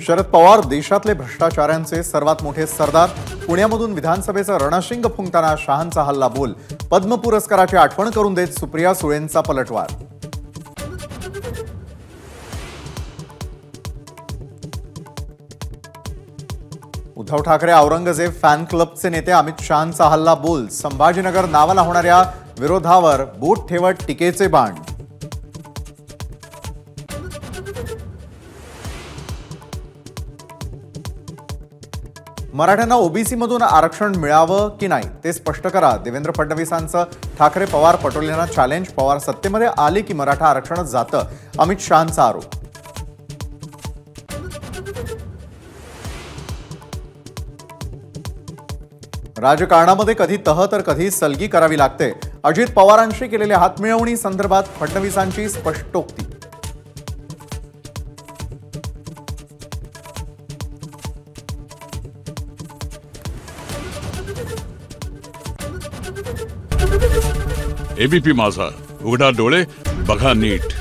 शरद पवार देशातले भ्रष्टाचारांचे सर्वात मोठे सरदार. पुण्यामधून विधानसभेचं रणशिंग फुंकताना शहांचा हल्ला बोल. पद्म पुरस्काराची आठवण करून देत सुप्रिया सुळेंचा पलटवार. उद्धव ठाकरे औरंगजेब फॅन क्लबचे नेते अमित शहांचा हल्ला बोल. संभाजीनगर नावाला होणाऱ्या विरोधावर बोट ठेवत टीकेचे बाण. मराठ्यांना ओबीसी मधून आरक्षण मिळावं की नाही ते स्पष्ट करा. देवेंद्र फडणवीसांचं ठाकरे पवार पटोलेंना चॅलेंज. पवार सत्तेमध्ये आले की मराठा आरक्षणच जातं, अमित शहांचा आरोप. राजकारणामध्ये कधी तह तर कधी सलगी करावी लागते. अजित पवारांशी केलेल्या हातमिळवणी संदर्भात फडणवीसांची स्पष्टोक्ती. एबीपी माझा, उघडा डोळे बघा नीट.